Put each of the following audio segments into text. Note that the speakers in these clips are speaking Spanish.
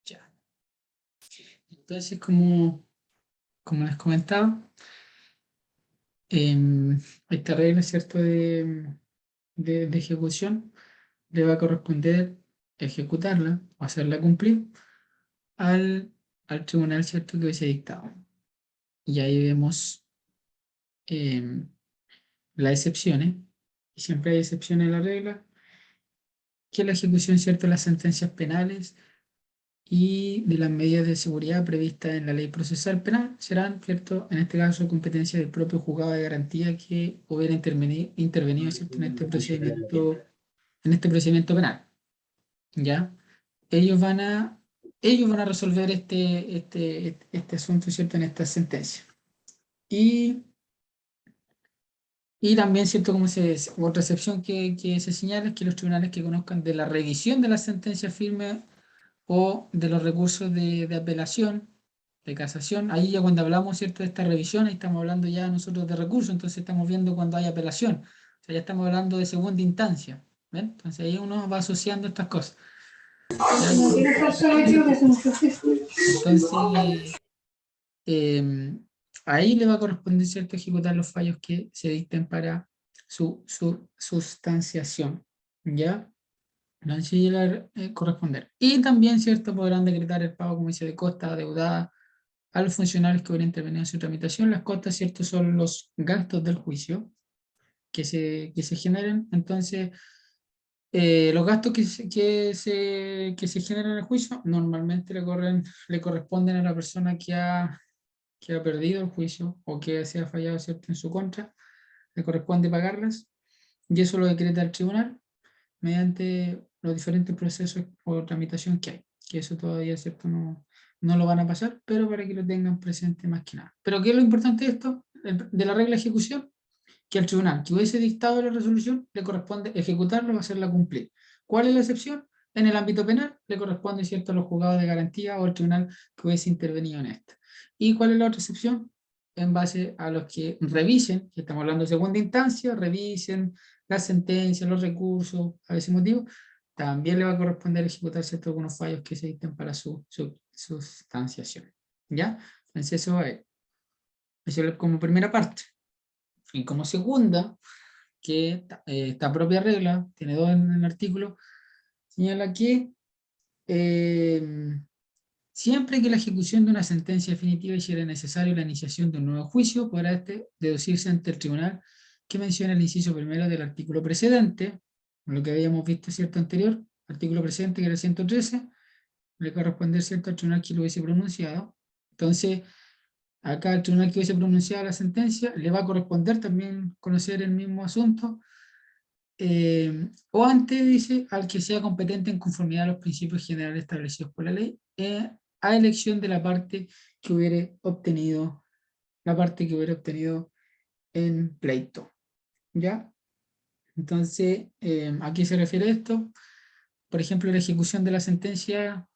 Ya. Entonces, como les comentaba, esta regla, ¿cierto?, de ejecución, le va a corresponder ejecutarla o hacerla cumplir al tribunal, ¿cierto?, que hubiese dictado. Y ahí vemos las excepciones, y siempre hay excepciones en la regla, que la ejecución, ¿cierto?, de las sentencias penales y de las medidas de seguridad previstas en la ley procesal penal serán, ¿cierto?, en este caso, competencia del propio juzgado de garantía que hubiera intervenido, ¿cierto?, en este procedimiento penal. ¿Ya? Ellos van a resolver este asunto, ¿cierto?, en esta sentencia. Y también, ¿cierto?, otra excepción que se señala es que los tribunales que conozcan de la revisión de la sentencia firme o de los recursos de apelación, de casación, ahí ya cuando hablamos, ¿cierto?, de esta revisión, ahí estamos hablando ya nosotros de recursos, entonces estamos viendo cuando hay apelación, o sea, ya estamos hablando de segunda instancia, ¿ven? Entonces ahí uno va asociando estas cosas. Entonces, ahí le va a corresponder, ¿cierto?, ejecutar los fallos que se dicten para su sustanciación, ¿ya? Entonces, corresponder. Y también, ¿cierto?, podrán decretar el pago, como dice, de costas adeudadas a los funcionarios que hubieran intervenido en su tramitación. Las costas, ¿cierto?, son los gastos del juicio que se generen. Entonces, los gastos que se generan en el juicio normalmente le corresponden a la persona que ha perdido el juicio o que se ha fallado, ¿cierto?, en su contra, le corresponde pagarlas, y eso lo decreta el tribunal mediante los diferentes procesos o tramitación que hay, que eso todavía, ¿cierto?, no lo van a pasar, pero para que lo tengan presente más que nada. Pero ¿qué es lo importante de esto? De la regla de ejecución, que al tribunal que hubiese dictado la resolución le corresponde ejecutarla o hacerla cumplir. ¿Cuál es la excepción? En el ámbito penal le corresponde, ¿cierto?, a los juzgados de garantía o al tribunal que hubiese intervenido en esta. ¿Y cuál es la otra excepción? En base a los que revisen, que estamos hablando de segunda instancia, revisen las sentencias, los recursos, a ese motivo, también le va a corresponder ejecutar, ¿cierto?, algunos fallos que se dicten para su sustanciación. ¿Ya? Entonces eso es como primera parte. Y como segunda, que esta propia regla, tiene dos en el artículo, señala que siempre que la ejecución de una sentencia definitiva hiciera necesario la iniciación de un nuevo juicio, podrá deducirse ante el tribunal que menciona el inciso primero del artículo precedente, lo que habíamos visto, ¿cierto?, anterior, artículo precedente que era el 113, le corresponde, ¿cierto?, al tribunal que lo hubiese pronunciado. Entonces, acá el tribunal que hubiese pronunciado la sentencia le va a corresponder también conocer el mismo asunto, o antes, dice, al que sea competente en conformidad a los principios generales establecidos por la ley, a elección de la parte que hubiera obtenido en pleito. ¿Ya? Entonces, ¿a qué se refiere esto? Por ejemplo, la ejecución de la sentencia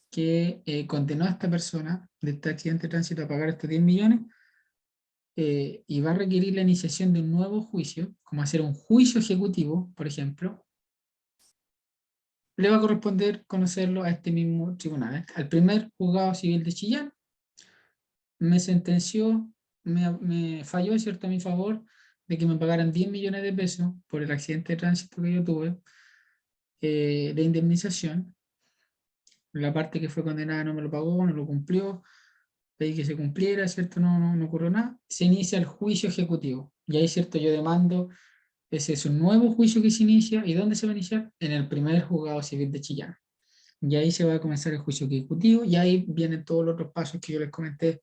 que condenó a esta persona de este accidente de tránsito a pagar estos 10 millones, y va a requerir la iniciación de un nuevo juicio, como hacer un juicio ejecutivo, por ejemplo, le va a corresponder conocerlo a este mismo tribunal, al primer juzgado civil de Chillán. Me sentenció, me falló, ¿cierto?, a mi favor de que me pagaran 10 millones de pesos por el accidente de tránsito que yo tuve, de indemnización. La parte que fue condenada no me lo pagó, no lo cumplió, pedí que se cumpliera, ¿cierto? No ocurrió nada. Se inicia el juicio ejecutivo. Y ahí, ¿cierto?, yo demando, ese es un nuevo juicio que se inicia. ¿Y dónde se va a iniciar? En el primer juzgado civil de Chillán. y ahí se va a comenzar el juicio ejecutivo, y ahí vienen todos los otros pasos que yo les comenté,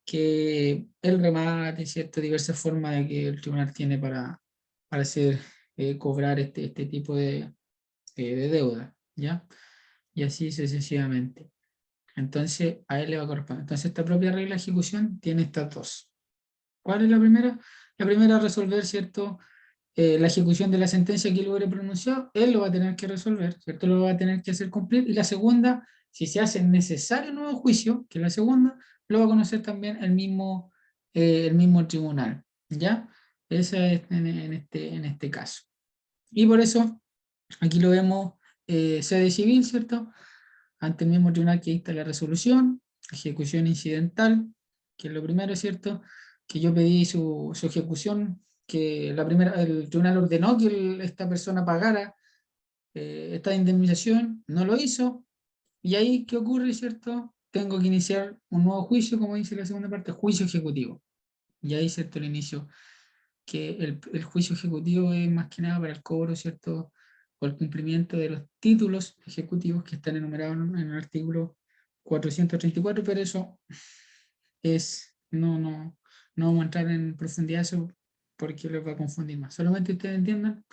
que el remate, ¿cierto? Diversas formas de que el tribunal tiene para hacer cobrar este tipo de deuda, ¿ya? Y así sucesivamente. Entonces, a él le va a corresponder. Entonces, esta propia regla de ejecución tiene estas dos. ¿Cuál es la primera? La primera es resolver, ¿cierto? La ejecución de la sentencia que él hubiera pronunciado, él lo va a tener que resolver, ¿cierto? Lo va a tener que hacer cumplir. Y la segunda, si se hace necesario un nuevo juicio, que la segunda, lo va a conocer también el mismo tribunal, ¿ya? Esa es en este caso. Y por eso, aquí lo vemos, sede civil, ¿cierto? Ante el mismo tribunal que dicta la resolución, ejecución incidental, que es lo primero, ¿cierto? Que yo pedí su ejecución, que el tribunal ordenó que esta persona pagara esta indemnización, no lo hizo, y ahí, ¿qué ocurre, cierto? Tengo que iniciar un nuevo juicio, como dice la segunda parte, juicio ejecutivo. Y ahí, ¿cierto? El inicio, que el juicio ejecutivo es más que nada para el cobro, ¿cierto? O el cumplimiento de los títulos ejecutivos que están enumerados en el artículo 434, pero eso no vamos a entrar en profundidad eso porque les va a confundir más. Solamente ustedes entiendan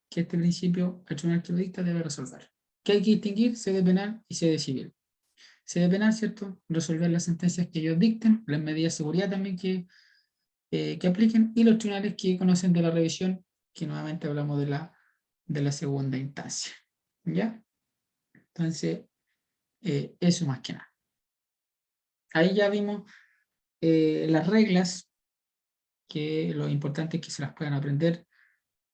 que este principio el tribunal que lo dicta debe resolver. ¿Qué hay que distinguir? Sede penal y sede civil. Sede penal, ¿cierto? Resolver las sentencias que ellos dicten, las medidas de seguridad también que apliquen, y los tribunales que conocen de la revisión, que nuevamente hablamos de la segunda instancia. ¿Ya? Entonces, eso más que nada. Ahí ya vimos las reglas, que lo importante es que se las puedan aprender.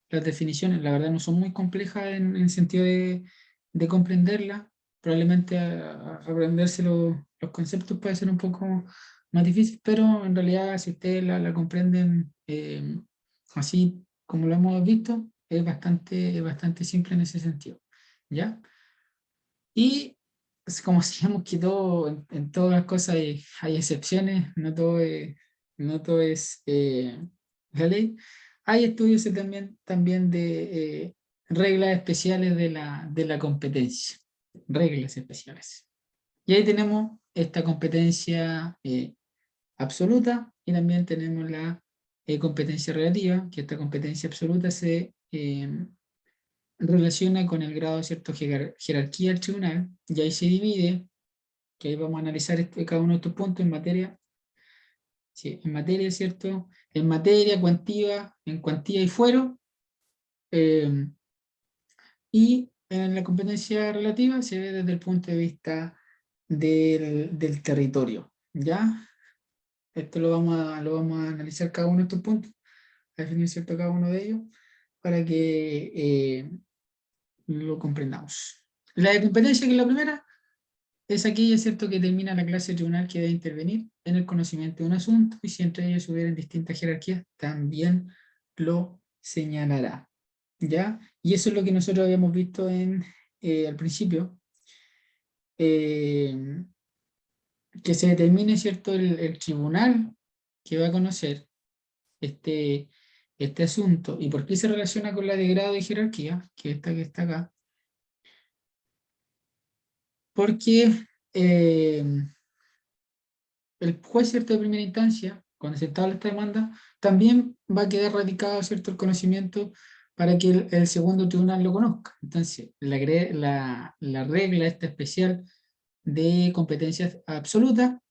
Las definiciones, la verdad, no son muy complejas en el sentido de comprenderlas. Probablemente aprenderse los conceptos puede ser un poco más difícil, pero en realidad si ustedes la comprenden así como lo hemos visto, es bastante simple en ese sentido. ¿Ya? Y como decíamos que todo, en todas las cosas hay excepciones, no todo es la ley. Hay estudios también de reglas especiales de la competencia, reglas especiales. Y ahí tenemos esta competencia absoluta, y también tenemos la competencia relativa, que esta competencia absoluta se relaciona con el grado de cierta jerarquía del tribunal, y ahí se divide, que ahí vamos a analizar cada uno de estos puntos en materia, sí, en materia, ¿cierto? En materia, en cuantía y fuero, eh, y en la competencia relativa se ve desde el punto de vista del territorio, ¿ya? Esto lo vamos a analizar cada uno de estos puntos, a definir, ¿cierto? Cada uno de ellos, para que lo comprendamos. La de competencia, que es la primera, es aquella, ¿cierto?, que determina la clase de tribunal que debe intervenir en el conocimiento de un asunto, y si entre ellos hubieran distintas jerarquías, también lo señalará. ¿Ya? Y eso es lo que nosotros habíamos visto al principio, eh, que se determine, ¿cierto?, el tribunal que va a conocer este, este asunto, y por qué se relaciona con la de grado y jerarquía, que esta que está acá, porque eh, el juez, ¿cierto?, de primera instancia, cuando se establece esta demanda, también va a quedar radicado, ¿cierto?, el conocimiento para que el segundo tribunal lo conozca. Entonces, la regla esta especial de competencia absoluta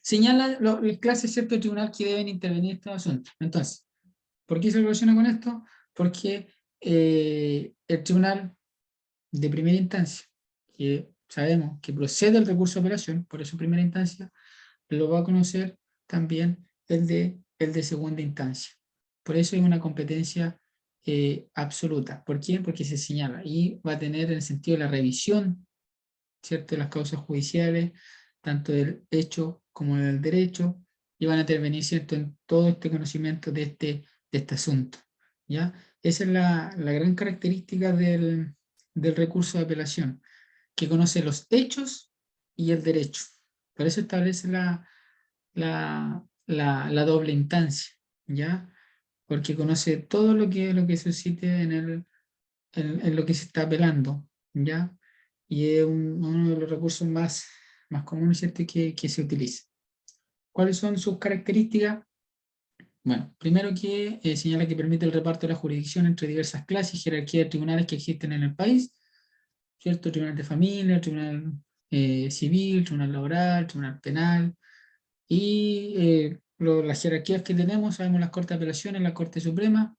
señala las clases, ¿cierto?, de tribunal que deben intervenir en estos asuntos. Entonces, ¿por qué se relaciona con esto? Porque el tribunal de primera instancia, que sabemos que procede el recurso de apelación, por eso primera instancia, lo va a conocer también el de segunda instancia. Por eso es una competencia absoluta. ¿Por qué? Porque se señala y va a tener en el sentido de la revisión, ¿cierto?, de las causas judiciales, tanto del hecho como del derecho, y van a intervenir, ¿cierto?, en todo este conocimiento de este asunto. ¿Ya? Esa es la gran característica del recurso de apelación, que conoce los hechos y el derecho. Por eso establece la doble instancia, ¿ya? Porque conoce todo lo que suscite en lo que se está apelando, ¿ya? y es uno de los recursos más comunes, ¿cierto?, que se utiliza. ¿Cuáles son sus características? Bueno, primero que señala que permite el reparto de la jurisdicción entre diversas clases y jerarquía de tribunales que existen en el país, ¿cierto? Tribunal de familia, tribunal civil, tribunal laboral, tribunal penal, y las jerarquías que tenemos, sabemos las Cortes de Apelaciones, la Corte Suprema,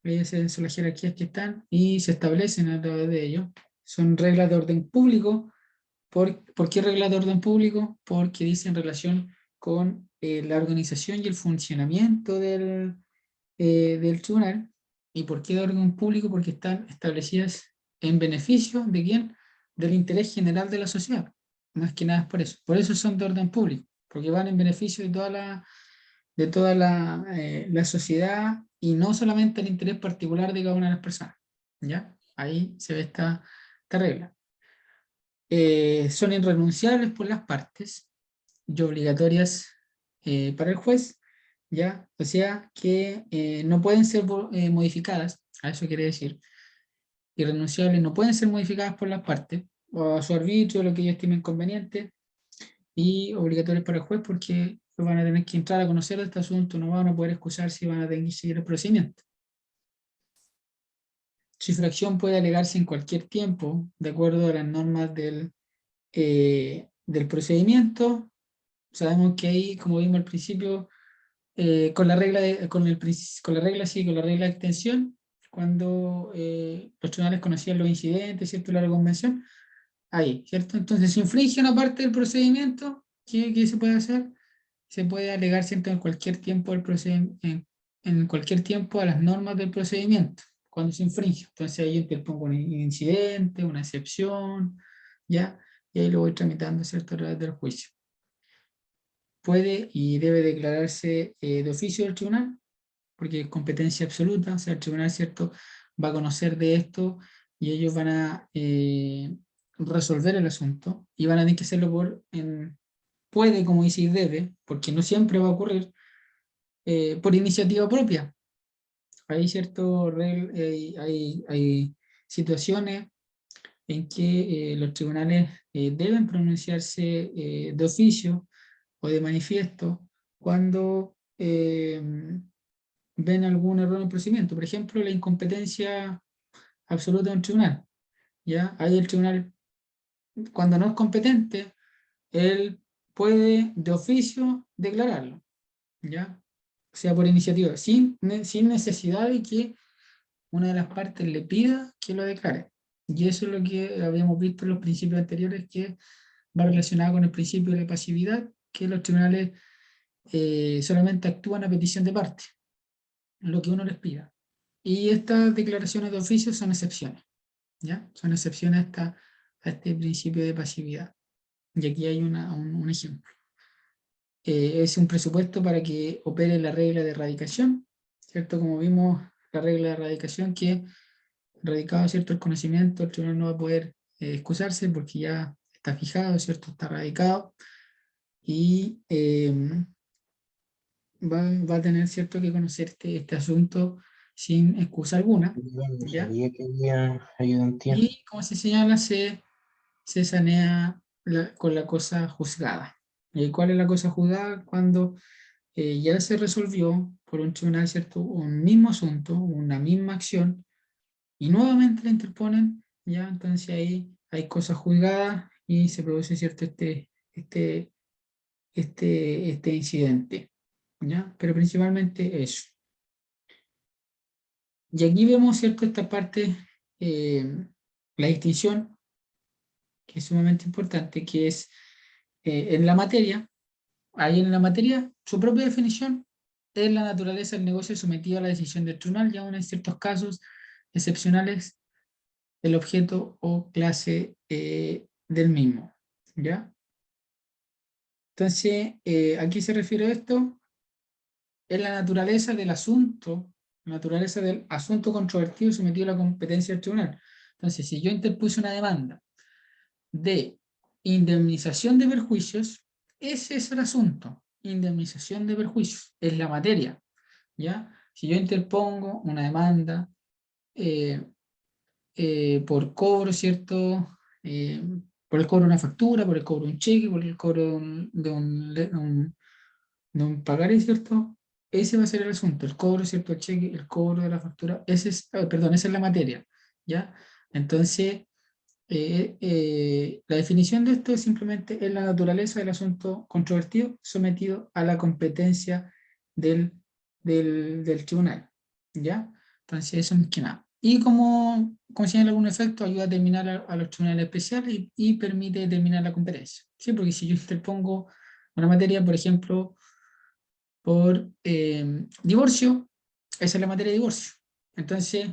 esas son las jerarquías que están y se establecen a través de ello. Son reglas de orden público. ¿Por qué reglas de orden público? Porque dice en relación con la organización y el funcionamiento del tribunal. ¿Y por qué de orden público? Porque están establecidas en beneficio de quién? Del interés general de la sociedad. Más que nada es por eso. Por eso son de orden público, porque van en beneficio de toda la sociedad y no solamente el interés particular de cada una de las personas. ¿Ya? Ahí se ve esta regla. Son irrenunciables por las partes y obligatorias para el juez, ¿ya? O sea que no pueden ser modificadas, a eso quiere decir, irrenunciables no pueden ser modificadas por las partes, o a su arbitrio, lo que ellos estimen conveniente, y obligatorias para el juez porque van a tener que entrar a conocer este asunto, no van a poder excusarse y van a tener que seguir el procedimiento. Su infracción puede alegarse en cualquier tiempo, de acuerdo a las normas del procedimiento. Sabemos que ahí, como vimos al principio, con la regla con la regla de extensión, cuando los tribunales conocían los incidentes, ¿cierto? La convención, ahí, ¿cierto? Entonces, si infringe una parte del procedimiento, ¿qué se puede hacer? Se puede alegar, ¿cierto?, en cualquier tiempo en cualquier tiempo a las normas del procedimiento, cuando se infringe. Entonces ahí interpongo un incidente, una excepción, ¿ya? Y ahí lo voy tramitando, ¿cierto?, a través del juicio. Puede y debe declararse de oficio del tribunal, porque es competencia absoluta, o sea, el tribunal, ¿cierto?, va a conocer de esto y ellos van a resolver el asunto y van a tener que hacerlo puede, como dice, y debe, porque no siempre va a ocurrir, por iniciativa propia. Hay, ¿cierto?, hay situaciones en que los tribunales deben pronunciarse de oficio o de manifiesto cuando ven algún error en el procedimiento. Por ejemplo, la incompetencia absoluta de un tribunal. ¿Ya? Ahí el tribunal, cuando no es competente, él puede de oficio declararlo. ¿Ya? O sea, por iniciativa, sin necesidad de que una de las partes le pida que lo declare. Y eso es lo que habíamos visto en los principios anteriores, que va relacionado con el principio de pasividad, que los tribunales solamente actúan a petición de parte, lo que uno les pida. Y estas declaraciones de oficio son excepciones, ¿ya? Son excepciones a este principio de pasividad. Y aquí hay un ejemplo. Es un presupuesto para que opere la regla de erradicación, ¿cierto? Como vimos, la regla de erradicación, que radicado, ¿cierto?, el conocimiento, el tribunal no va a poder excusarse porque ya está fijado, ¿cierto?, está radicado y va a tener, ¿cierto?, que conocer este asunto sin excusa alguna, Yo no ¿ya? sabía que había ayudantía. Y como se señala, se sanea con la cosa juzgada. ¿Y cuál es la cosa juzgada? Cuando ya se resolvió por un tribunal, ¿cierto?, un mismo asunto, una misma acción, y nuevamente la interponen, ¿ya? Entonces ahí hay cosas juzgadas y se produce, ¿cierto?, este incidente, ¿ya? Pero principalmente eso. Y aquí vemos, ¿cierto?, esta parte, la distinción, que es sumamente importante, que es en la materia, ahí en la materia, su propia definición es la naturaleza del negocio sometido a la decisión del tribunal, y aún en ciertos casos excepcionales, el objeto o clase del mismo, ¿ya? Entonces, ¿a qué se refiere esto? Es la naturaleza del asunto, la naturaleza del asunto controvertido sometido a la competencia del tribunal. Entonces, si yo interpuse una demanda de indemnización de perjuicios, ese es el asunto, indemnización de perjuicios, es la materia, ¿ya? Si yo interpongo una demanda por cobro, ¿cierto?, por el cobro de una factura, por el cobro de un cheque, por el cobro de un pagaré, ¿cierto? Ese va a ser el asunto, el cobro, ¿cierto? El cheque, el cobro de la factura, ese es, perdón, esa es la materia, ¿ya? Entonces, la definición de esto es simplemente es la naturaleza del asunto controvertido sometido a la competencia del, del tribunal, ¿ya? Entonces, eso es que nada. Y como señala algún efecto, ayuda a determinar a los tribunales especiales y permite determinar la competencia, ¿sí? Porque si yo interpongo una materia, por ejemplo, por divorcio, esa es la materia de divorcio. Entonces,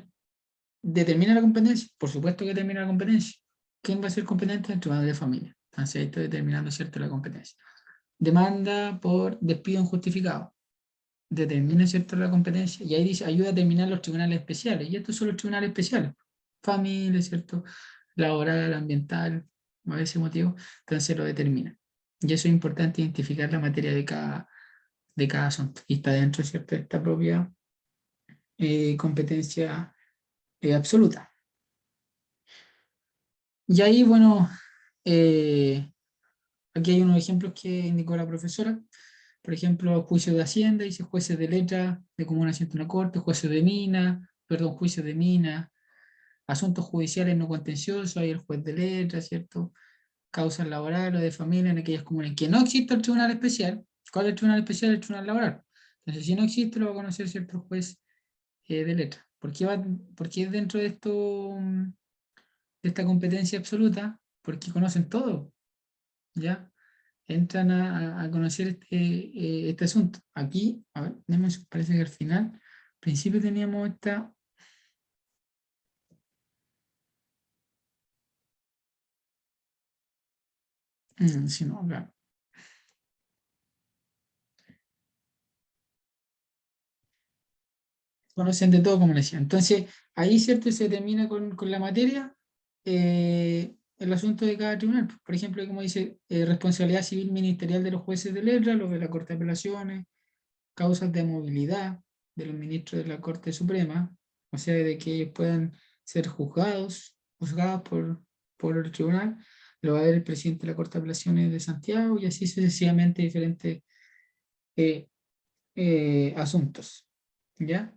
¿determina la competencia? Por supuesto que determina la competencia. ¿Quién va a ser competente? El tribunal de familia. Entonces, ahí estoy determinando, ¿cierto?, la competencia. Demanda por despido injustificado. Determina, ¿cierto?, la competencia. Y ahí dice, ayuda a determinar los tribunales especiales. Y estos son los tribunales especiales. Familia, ¿cierto?, laboral, ambiental, a ese motivo. Entonces lo determina. Y eso es importante identificar la materia de cada asunto. Y está dentro, ¿cierto?, de esta propia competencia absoluta. Y ahí, bueno, aquí hay unos ejemplos que indicó la profesora. Por ejemplo, juicios de Hacienda, dice jueces de letra, de común asiento en la corte, jueces de mina, perdón, juicios de mina, asuntos judiciales no contenciosos, hay el juez de letra, ¿cierto? Causas laborales o de familia en aquellas comunas en que no existe el tribunal especial. ¿Cuál es el tribunal especial? El tribunal laboral. Entonces, si no existe, lo va a conocer cierto juez de letra. ¿Por qué dentro de esto, de esta competencia absoluta? Porque conocen todo, ¿ya? Entran a conocer este asunto. Aquí, a ver, parece que al final, al principio teníamos esta... si no, claro. Conocen de todo, como les decía. Entonces, ahí, ¿cierto? Se termina con la materia, el asunto de cada tribunal. Por ejemplo, como dice, responsabilidad civil ministerial de los jueces de letra, los de la Corte de Apelaciones, causas de movilidad de los ministros de la Corte Suprema, o sea, de que ellos puedan ser juzgados por el tribunal, lo va a ver el presidente de la Corte de Apelaciones de Santiago y así sucesivamente diferentes eh, asuntos, ¿ya?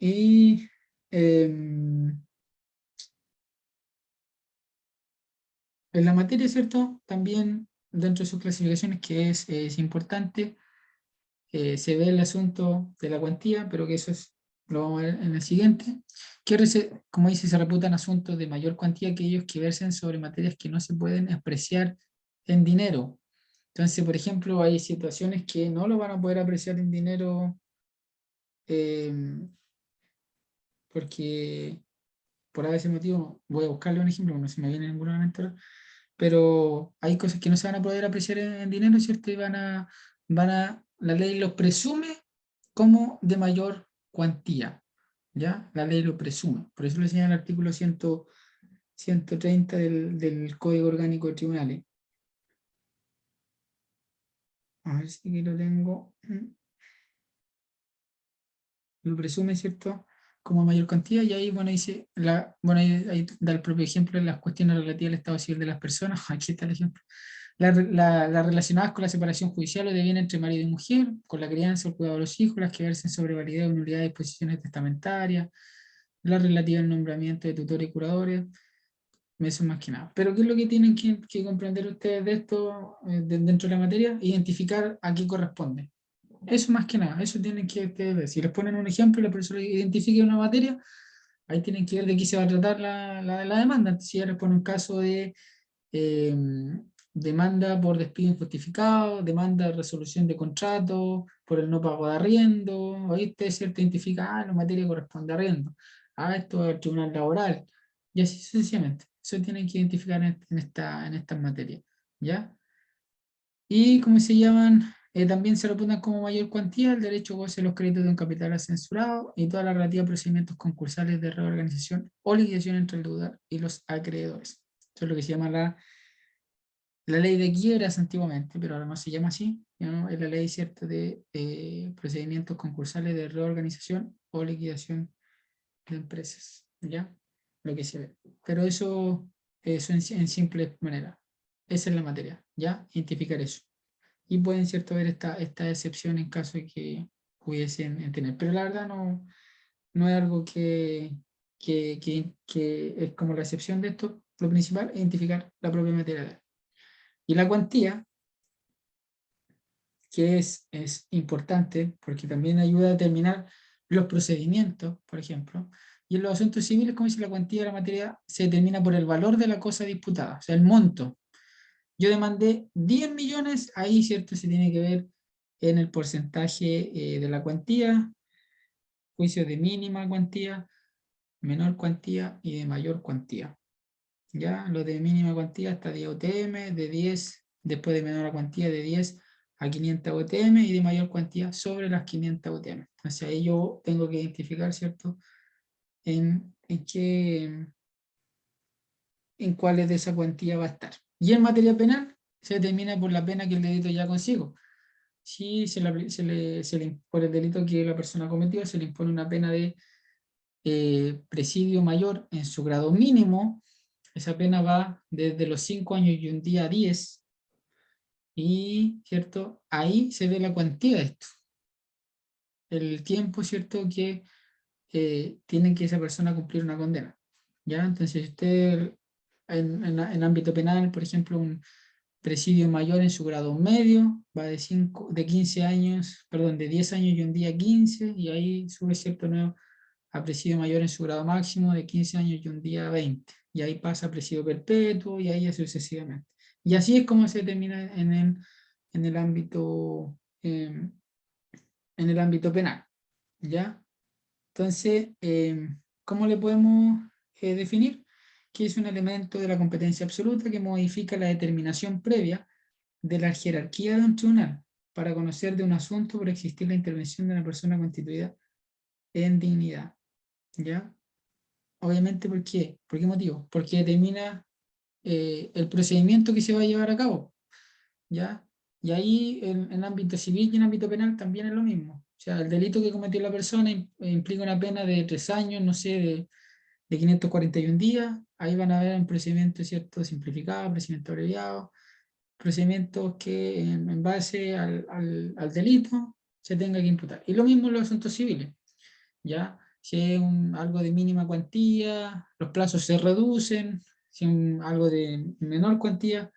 Y en la materia, ¿cierto? También dentro de sus clasificaciones, que es importante, se ve el asunto de la cuantía, pero que eso es, lo vamos a ver en el siguiente, como dice, se reputan asuntos de mayor cuantía que ellos que versen sobre materias que no se pueden apreciar en dinero. Entonces, por ejemplo, hay situaciones que no lo van a poder apreciar en dinero eh, porque por ese motivo, voy a buscarle un ejemplo, no se me viene ninguna mente ahora, pero hay cosas que no se van a poder apreciar en dinero, ¿cierto? Y la ley los presume como de mayor cuantía, ¿ya? La ley lo presume. Por eso le señala el artículo 130 del Código Orgánico de Tribunales. A ver si aquí lo tengo. Lo presume, ¿cierto? Como mayor cantidad, y ahí, bueno, dice, bueno, ahí da el propio ejemplo en las cuestiones relativas al estado civil de las personas. Aquí está el ejemplo. Las relacionadas con la separación judicial o de bien entre marido y mujer, con la crianza o el cuidado de los hijos, las que versen sobre validez o nulidad de disposiciones testamentarias, las relativas al nombramiento de tutores y curadores, eso más que nada. Pero ¿qué es lo que tienen que comprender ustedes de esto dentro de la materia? Identificar a qué corresponde. Eso más que nada, eso tienen que ver. Si les ponen un ejemplo y la persona identifique una materia, ahí tienen que ver de qué se va a tratar la demanda. Si ya les pone un caso de eh, demanda por despido injustificado, demanda de resolución de contrato, por el no pago de arriendo, ahí usted cierto identifica, la materia corresponde a arriendo, esto es el tribunal laboral, y así sucesivamente. Eso tienen que identificar en estas materias, ¿ya? Y como se llaman, también se reputan como mayor cuantía el derecho a goce de los créditos de un capital censurado y toda la relativa a procedimientos concursales de reorganización o liquidación entre el deudor y los acreedores. Eso es lo que se llama la ley de quiebras antiguamente, pero ahora no se llama así, ¿no? Es la ley, ¿cierto?, de procedimientos concursales de reorganización o liquidación de empresas, ¿ya? lo que se ve. Pero eso en simple manera. Esa es la materia, ¿ya? Identificar eso. Y pueden, ¿cierto?, ver esta excepción en caso de que pudiesen tener. Pero la verdad no es algo que es como la excepción de esto. Lo principal es identificar la propia materia. Y la cuantía, que es importante porque también ayuda a determinar los procedimientos, por ejemplo. Y en los asuntos civiles, como dice, la cuantía de la materia se determina por el valor de la cosa disputada, o sea, el monto. Yo demandé 10 millones, ahí, ¿cierto? Se tiene que ver en el porcentaje de la cuantía, juicio de mínima cuantía, menor cuantía y de mayor cuantía. Ya, lo de mínima cuantía hasta 10 UTM, de 10, después de menor cuantía de 10 a 500 UTM y de mayor cuantía sobre las 500 UTM. Entonces ahí yo tengo que identificar, ¿cierto? En cuáles de esa cuantía va a estar. Y en materia penal se determina por la pena que el delito ya consigo. Si por el delito que la persona cometió se le impone una pena de presidio mayor en su grado mínimo, esa pena va desde los 5 años y un día a 10, y, ¿cierto? Ahí se ve la cuantía de esto, el tiempo, ¿cierto?, que tiene que esa persona cumplir una condena, ¿ya? Entonces, si usted en ámbito penal, por ejemplo, un presidio mayor en su grado medio, va de 15 años, perdón, de 10 años y un día a 15, y ahí sube, ¿cierto?, nuevo a presidio mayor en su grado máximo de 15 años y un día a 20, y ahí pasa a presidio perpetuo, y ahí sucesivamente. Y así es como se determina en el ámbito, en el ámbito penal, ¿ya? Entonces, ¿cómo le podemos definir? Que es un elemento de la competencia absoluta que modifica la determinación previa de la jerarquía de un tribunal para conocer de un asunto por existir la intervención de una persona constituida en dignidad, ¿ya? Obviamente, ¿por qué? ¿Por qué motivo? Porque determina el procedimiento que se va a llevar a cabo, ¿ya? Y ahí en ámbito civil y en ámbito penal también es lo mismo. O sea, el delito que cometió la persona implica una pena de 3 años, no sé, de 541 días. Ahí van a ver un procedimiento, ¿cierto?, simplificado, procedimiento abreviado, procedimientos que en base al delito se tenga que imputar. Y lo mismo en los asuntos civiles, ¿ya? Si es algo de mínima cuantía, los plazos se reducen; si es algo de menor cuantía,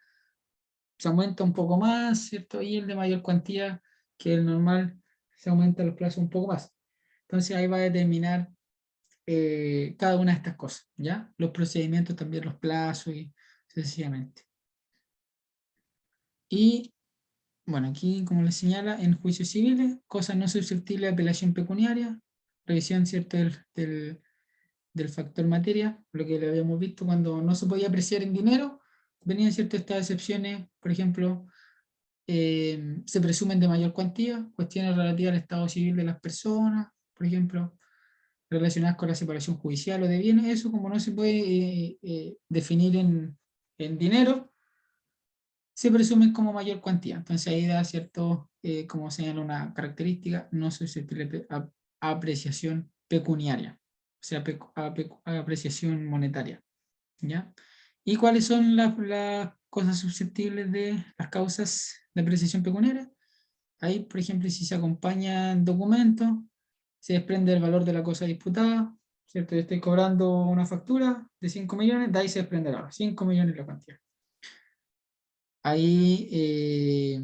se aumenta un poco más, ¿cierto? Y el de mayor cuantía, que el normal, se aumenta los plazos un poco más. Entonces ahí va a determinar cada una de estas cosas, ¿ya? Los procedimientos también, los plazos y sencillamente. Y bueno, aquí, como les señala, en juicios civiles, cosas no susceptibles de apelación pecuniaria, revisión, ¿cierto?, del factor materia, lo que le habíamos visto cuando no se podía apreciar en dinero, venían, ¿cierto?, estas excepciones, por ejemplo, se presumen de mayor cuantía, cuestiones relativas al estado civil de las personas, por ejemplo, relacionadas con la separación judicial o de bienes. Eso, como no se puede definir en dinero, se presumen como mayor cuantía. Entonces ahí da cierto, como señala una característica, no susceptible a apreciación pecuniaria, o sea, a apreciación monetaria, ¿ya? ¿Y cuáles son las cosas susceptibles de las causas de apreciación pecuniaria? Ahí, por ejemplo, si se acompañan documentos, se desprende el valor de la cosa disputada, ¿cierto? Yo estoy cobrando una factura de 5 millones, de ahí se desprenderá 5 millones la cantidad. Ahí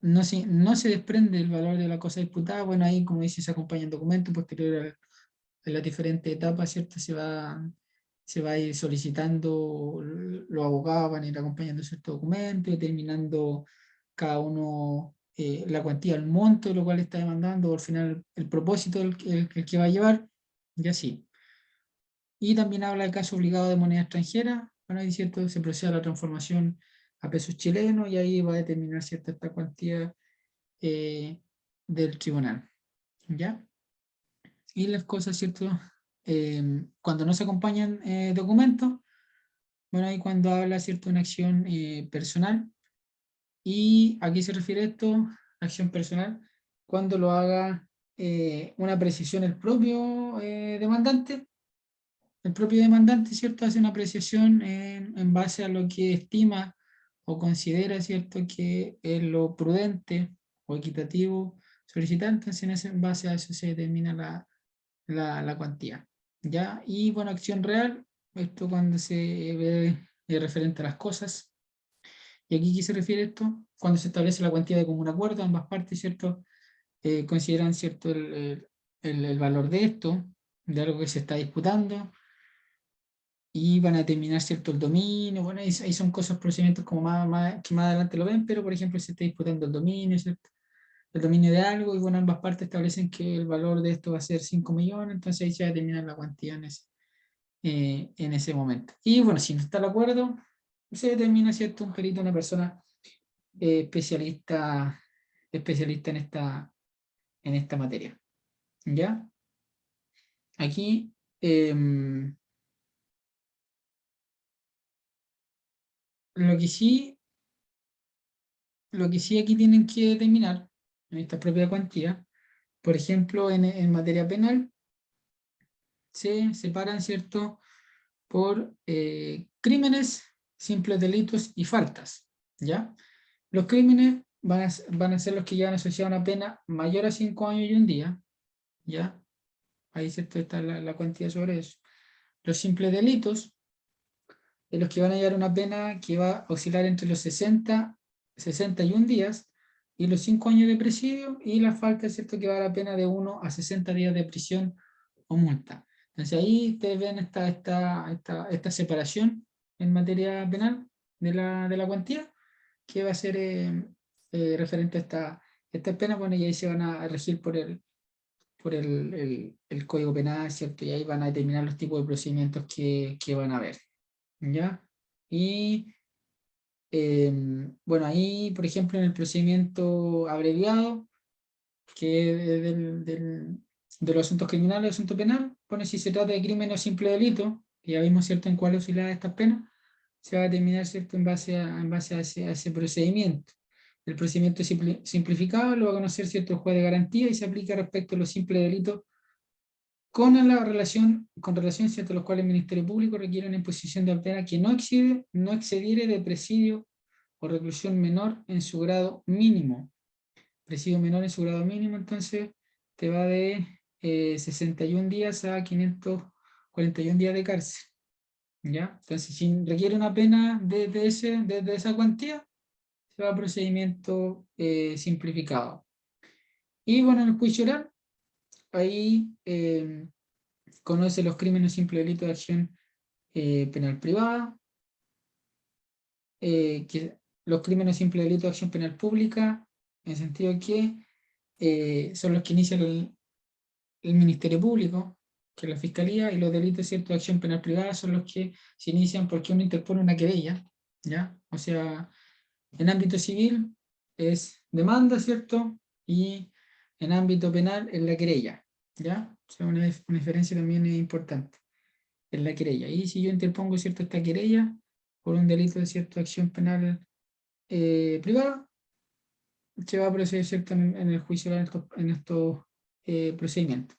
no se desprende el valor de la cosa disputada. Bueno, ahí, como dice, se acompañan documentos posterior a las diferentes etapas, ¿cierto? Se va a ir solicitando, los abogados van a ir acompañando ciertos documentos, determinando cada uno la cuantía, el monto de lo cual está demandando, o al final el propósito el que va a llevar, y así. Y también habla del caso obligado de moneda extranjera. Bueno, ahí, ¿cierto?, se procede a la transformación a pesos chilenos y ahí va a determinar, ¿cierto?, esta cuantía eh, del tribunal, ¿ya? Y las cosas, ¿cierto? Cuando no se acompañan documentos, bueno, ahí cuando habla, ¿cierto?, de una acción personal. ¿Y a qué se refiere esto? Acción personal, cuando lo haga una precisión el propio demandante, el propio demandante, ¿cierto?, hace una apreciación en base a lo que estima o considera, ¿cierto?, que es lo prudente o equitativo solicitar, entonces en base a eso se determina la cuantía, ¿ya? Y bueno, acción real, esto cuando se ve referente a las cosas, y aquí, ¿qué se refiere esto? Cuando se establece la cuantía de común acuerdo, ambas partes, ¿cierto?, consideran, ¿cierto?, el valor de esto, de algo que se está disputando, y van a determinar, ¿cierto?, el dominio. Bueno, ahí son cosas, procedimientos como que más adelante lo ven, pero por ejemplo se está disputando el dominio, ¿cierto?, el dominio de algo, y bueno, ambas partes establecen que el valor de esto va a ser 5 millones, entonces ahí se va a determinar la cuantía en ese momento. Y bueno, si no está de acuerdo, se determina, ¿cierto?, un perito, una persona especialista en esta materia. ¿Ya? Aquí, lo que sí aquí tienen que determinar, en esta propia cuantía, por ejemplo, en materia penal, se separan, ¿cierto?, por crímenes, simples delitos y faltas. ¿Ya? Los crímenes van a ser los que llevan asociada una pena mayor a 5 años y un día. ¿Ya? Ahí, ¿cierto?, está la cuantía sobre eso. Los simples delitos, de los que van a llevar una pena que va a oscilar entre los 61 días y los 5 años de presidio, y la falta, ¿cierto?, que va a la pena de 1 a 60 días de prisión o multa. Entonces ahí ustedes ven esta separación en materia penal de la cuantía, que va a ser referente a esta pena. Bueno, y ahí se van a regir por el Código Penal, ¿cierto? Y ahí van a determinar los tipos de procedimientos que van a haber. ¿Ya? Y bueno, ahí, por ejemplo, en el procedimiento abreviado, que es de los asuntos criminales, asunto penal, pone si se trata de crimen o simple delito, y ya vimos, ¿cierto?, en cuál oscila estas penas, se va a determinar, ¿cierto?, en base a ese procedimiento. El procedimiento simplificado lo va a conocer, ¿cierto?, el juez de garantía, y se aplica respecto a los simples delitos con relación, ¿cierto?, a los cuales el Ministerio Público requiere una imposición de pena que no excediere de presidio o reclusión menor en su grado mínimo. Presidio menor en su grado mínimo, entonces te va de 61 días a 541 días de cárcel. ¿Ya? Entonces, si requiere una pena de esa cuantía, se va a procedimiento simplificado. Y bueno, en el juicio oral, ahí conoce los crímenes o simple delito de acción penal privada, que los crímenes o simple delito de acción penal pública, en el sentido que son los que inicia el Ministerio Público, que es la Fiscalía, y los delitos, ¿cierto?, de acción penal privada son los que se inician porque uno interpone una querella. ¿Ya? O sea, en ámbito civil es demanda, ¿cierto? Y en ámbito penal es la querella. ¿Ya? O sea, una diferencia también es importante. Es la querella. Y si yo interpongo, ¿cierto?, esta querella por un delito de cierta acción penal privada, se va a proceder, ¿cierto?, en el juicio en estos procedimientos.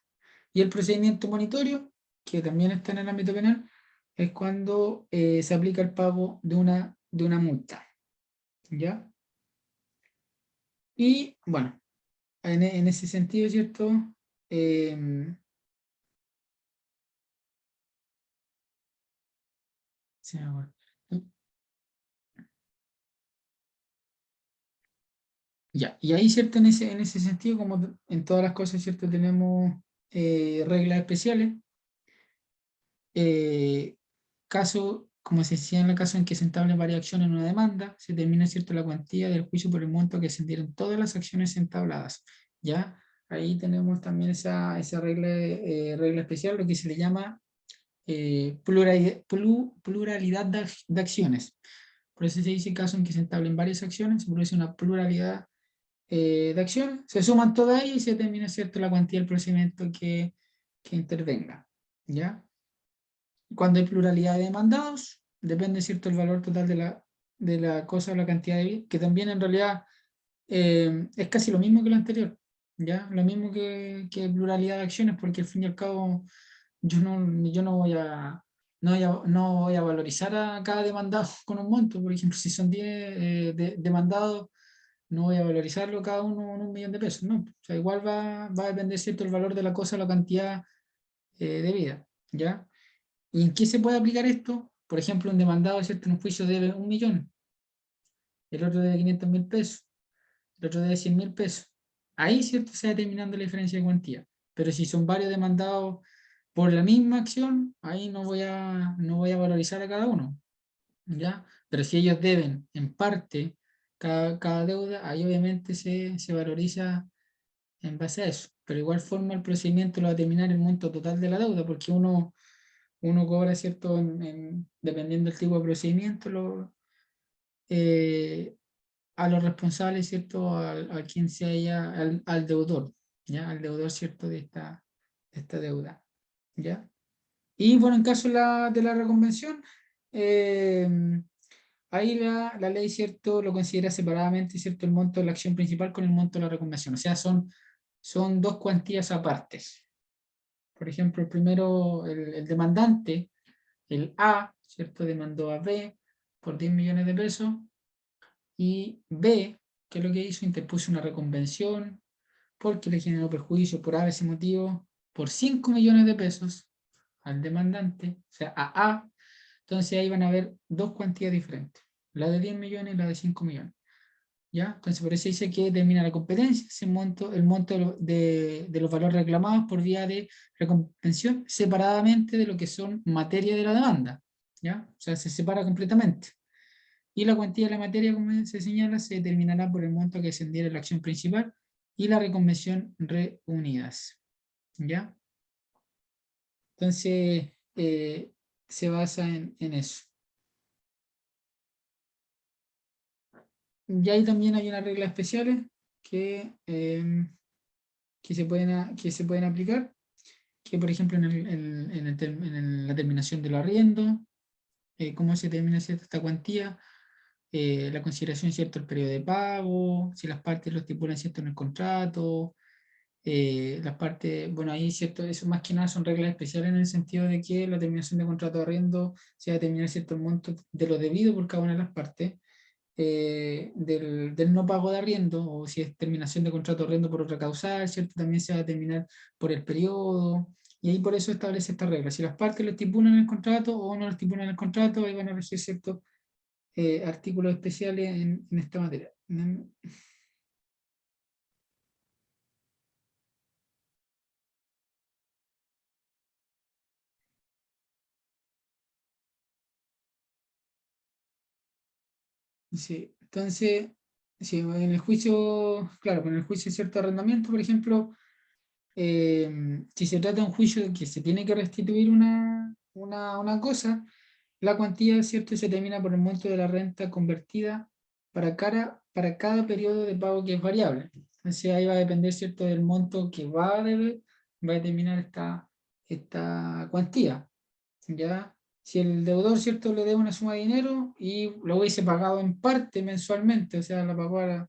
Y el procedimiento monitorio, que también está en el ámbito penal, es cuando se aplica el pago de una multa. ¿Ya? Y bueno, en ese sentido, ¿cierto? Sí, bueno. Ya, y ahí, ¿cierto? En ese sentido, como en todas las cosas, ¿cierto?, tenemos reglas especiales. Caso, como se decía, en el caso en que se entablen varias acciones en una demanda, se determina, ¿cierto?, la cuantía del juicio por el monto que se dieron todas las acciones entabladas. ¿Ya? Ahí tenemos también esa regla especial, lo que se le llama pluralidad de acciones. Por eso se dice caso en que se entablen varias acciones, se produce una pluralidad de acciones, se suman todas ellas y se determina, ¿cierto?, la cuantía del procedimiento que intervenga. ¿Ya? Cuando hay pluralidad de demandados, depende, ¿cierto?, el valor total de la cosa o la cantidad de bienes, que también en realidad es casi lo mismo que lo anterior. ¿Ya? Lo mismo que pluralidad de acciones, porque al fin y al cabo yo no voy a valorizar a cada demandado con un monto. Por ejemplo, si son 10 demandados, no voy a valorizarlo cada uno en 1.000.000 de pesos, no. O sea, igual va a depender, ¿cierto?, el valor de la cosa, la cantidad debida, ¿ya? ¿Y en qué se puede aplicar esto? Por ejemplo, un demandado, ¿cierto?, en un juicio debe 1.000.000, el otro debe 500.000 pesos, el otro debe 100.000 pesos. Ahí, ¿cierto?, se va determinando la diferencia de cuantía. Pero si son varios demandados por la misma acción, ahí no voy a valorizar a cada uno, ¿ya? Pero si ellos deben en parte cada deuda, ahí obviamente se valoriza en base a eso. Pero igual forma el procedimiento lo va a determinar el monto total de la deuda, porque uno cobra, ¿cierto?, dependiendo del tipo de procedimiento, eh, a los responsables, ¿cierto?, a quien se haya, al deudor, ¿ya? Al deudor, ¿cierto?, de esta deuda, ¿ya? Y bueno, en caso de la reconvención, eh, ahí la ley, ¿cierto?, lo considera separadamente, ¿cierto?, el monto de la acción principal con el monto de la reconvención. O sea, son dos cuantías apartes. Por ejemplo, el primero, el demandante, el A, ¿cierto?, demandó a B por 10.000.000 de pesos, y B, ¿qué es lo que hizo? Interpuso una reconvención porque le generó perjuicio por ese motivo por 5.000.000 de pesos al demandante, o sea, a A. Entonces ahí van a haber dos cuantías diferentes, la de 10 millones y la de 5 millones. ¿Ya? Entonces por eso dice que determina la competencia, el monto de los valores reclamados por vía de recompensación separadamente de lo que son materia de la demanda. ¿Ya? O sea, se separa completamente. Y la cuantía de la materia, como se señala, se determinará por el monto que ascendiera la acción principal y la reconvención reunidas. ¿Ya? Entonces, se basa en eso. Y ahí también hay unas reglas especiales que se pueden aplicar, que por ejemplo en la terminación del arriendo, cómo se determina esta cuantía, la consideración, ¿cierto?, el periodo de pago, si las partes lo estipulan, ¿cierto?, en el contrato, las partes, bueno, ahí, ¿cierto?, eso más que nada son reglas especiales en el sentido de que la terminación de contrato de arriendo se va a determinar, ¿cierto?, el monto de lo debido por cada una de las partes, del no pago de arriendo, o si es terminación de contrato de arriendo por otra causal, ¿cierto? También se va a determinar por el periodo, y ahí por eso establece esta regla. Si las partes lo estipulan en el contrato o no lo estipulan en el contrato, ahí van a regir ciertos artículos especiales en esta materia. Sí, entonces, sí, en el juicio, claro, con el juicio de cierto arrendamiento, por ejemplo, si se trata de un juicio que se tiene que restituir una cosa, la cuantía, ¿cierto?, se determina por el monto de la renta convertida para cada periodo de pago que es variable. Entonces ahí va a depender, ¿cierto?, del monto que va a deber, va a determinar esta cuantía. ¿Ya? Si el deudor, ¿cierto?, le debe una suma de dinero y lo hubiese pagado en parte mensualmente, o sea, la pagó a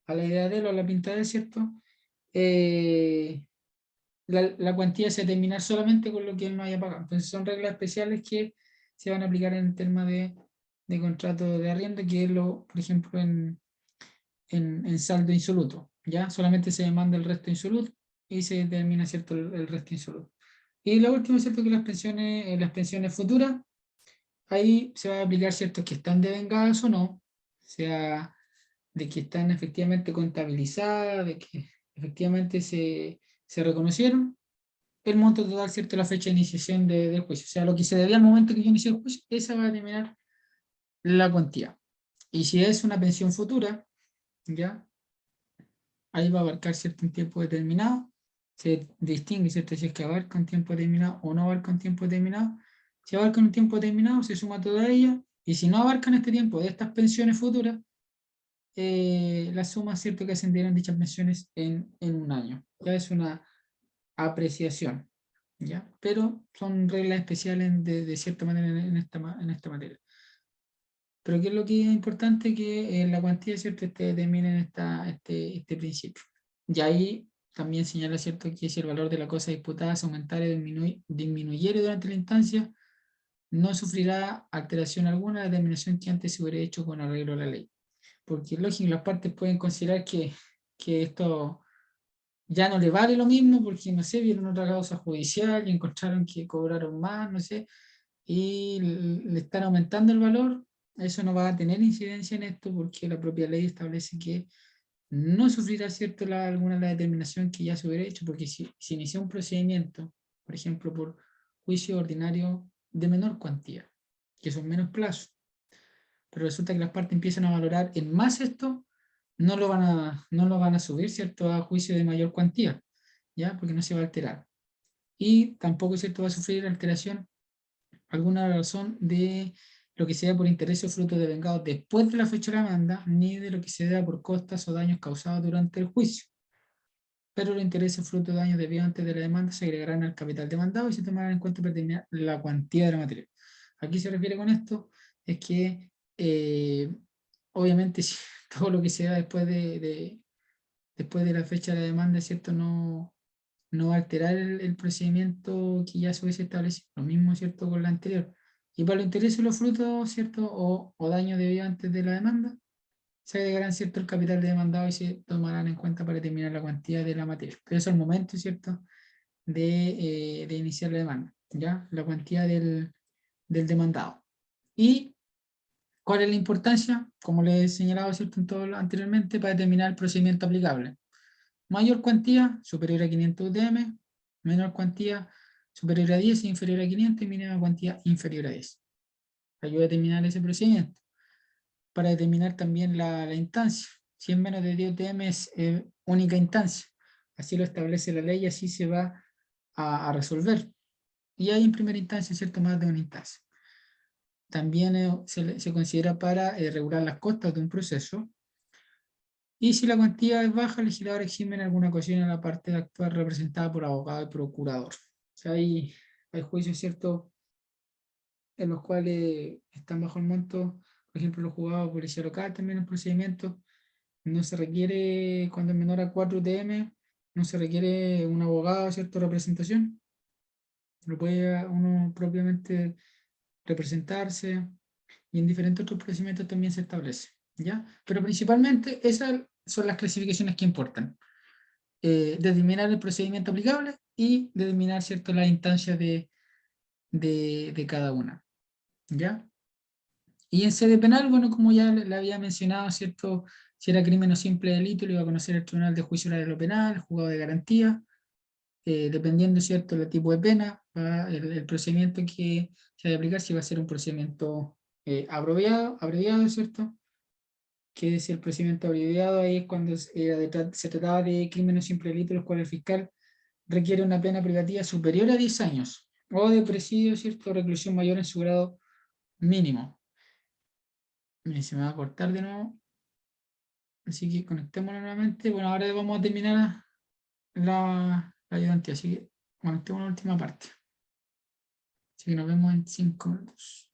la idea de él o a la pinta de él, ¿cierto? Eh, la cuantía se determina solamente con lo que él no haya pagado. Entonces son reglas especiales que se van a aplicar en el tema de contrato de arriendo, que es por ejemplo, en saldo insoluto. ¿Ya? Solamente se demanda el resto insoluto y se determina, ¿cierto?, el resto insoluto. Y lo último, ¿cierto?, que las pensiones futuras, ahí se va a aplicar, ¿cierto?, que están devengadas o no, o sea, de que están efectivamente contabilizadas, de que efectivamente se reconocieron el monto total, ¿cierto?, la fecha de iniciación del juicio. O sea, lo que se debía al momento que yo inicié el juicio, esa va a determinar la cuantía. Y si es una pensión futura, ¿ya? Ahí va a abarcar, ¿cierto?, un tiempo determinado. Se distingue, ¿cierto?, si es que abarca un tiempo determinado o no abarca un tiempo determinado. Si abarca un tiempo determinado, se suma toda ella. Y si no abarcan este tiempo de estas pensiones futuras, la suma, ¿cierto?, que ascendieron dichas pensiones en un año. Ya es una apreciación, ¿ya? Pero son reglas especiales de cierta manera en esta materia. Pero ¿qué es lo que es importante? Que la cuantía, ¿cierto?, determine este principio. Y ahí también señala, ¿cierto?, que si el valor de la cosa disputada se aumentara y disminuyera durante la instancia, no sufrirá alteración alguna la determinación que antes se hubiera hecho con arreglo a la ley. Porque lógico, las partes pueden considerar que esto ya no le vale lo mismo porque, no sé, vieron otra causa judicial y encontraron que cobraron más, no sé, y le están aumentando el valor. Eso no va a tener incidencia en esto porque la propia ley establece que no sufrirá, ¿cierto?, alguna la determinación que ya se hubiera hecho, porque si inició un procedimiento, por ejemplo, por juicio ordinario de menor cuantía, que son menos plazos, pero resulta que las partes empiezan a valorar en más esto, no lo van a subir, ¿cierto?, a juicio de mayor cuantía, ¿ya? Porque no se va a alterar. Y tampoco, ¿cierto?, va a sufrir alteración alguna razón de lo que sea por interés o fruto de vengado después de la fecha de la demanda, ni de lo que se da por costas o daños causados durante el juicio. Pero los intereses fruto de daños debidos antes de la demanda se agregarán al capital demandado y se tomarán en cuenta para determinar la cuantía de la materia. Aquí se refiere con esto, es que obviamente si todo lo que se da después de la fecha de la demanda, ¿cierto?, no va a alterar el procedimiento que ya se hubiese establecido. Lo mismo, ¿cierto?, con la anterior. Y para los intereses y los frutos, ¿cierto?, o daños debidos antes de la demanda, se agregarán, ¿cierto?, el capital de demandado y se tomarán en cuenta para determinar la cuantía de la materia. Pero eso es el momento, ¿cierto?, de iniciar la demanda, ¿ya? La cuantía del demandado. ¿Y cuál es la importancia? Como les he señalado, ¿cierto?, en todo anteriormente, para determinar el procedimiento aplicable. Mayor cuantía, superior a 500 UTM, menor cuantía, superior a 10 e inferior a 500, y mínima cuantía inferior a 10. Ayuda a determinar ese procedimiento. Para determinar también la instancia. Si es menos de 10 UTM es única instancia. Así lo establece la ley y así se va a resolver. Y hay en primera instancia, ¿cierto?, más de una instancia. También se considera para regular las costas de un proceso. Y si la cuantía es baja, el legislador exime en alguna ocasión a la parte de actuar representada por abogado y procurador. O sea, hay juicios, ¿cierto?, en los cuales están bajo el monto, por ejemplo, los juzgados de policía local también en procedimiento. No se requiere, cuando es menor a 4 UTM, no se requiere un abogado, ¿cierto?, representación. Lo puede uno propiamente representarse, y en diferentes otros procedimientos también se establece, ¿ya? Pero principalmente esas son las clasificaciones que importan. Determinar el procedimiento aplicable y determinar, ¿cierto?, las instancias de cada una, ¿ya? Y en sede penal, bueno, como ya le había mencionado, ¿cierto?, si era crimen o simple delito, lo iba a conocer el Tribunal de Juicio Oral de lo Penal, el juzgado de garantía, dependiendo, ¿cierto?, del tipo de pena, el procedimiento que se ha de aplicar, si va a ser un procedimiento abreviado, ¿cierto? Que si el procedimiento abreviado ahí es cuando se trataba de crimen o simple delito, los cuales el fiscal requiere una pena privativa superior a 10 años, o de presidio, ¿cierto?, reclusión mayor en su grado mínimo. Miren, se me va a cortar de nuevo. Así que conectémonos nuevamente. Bueno, ahora vamos a terminar la ayudantía. Así que conectemos la última parte. Así que nos vemos en 5 minutos.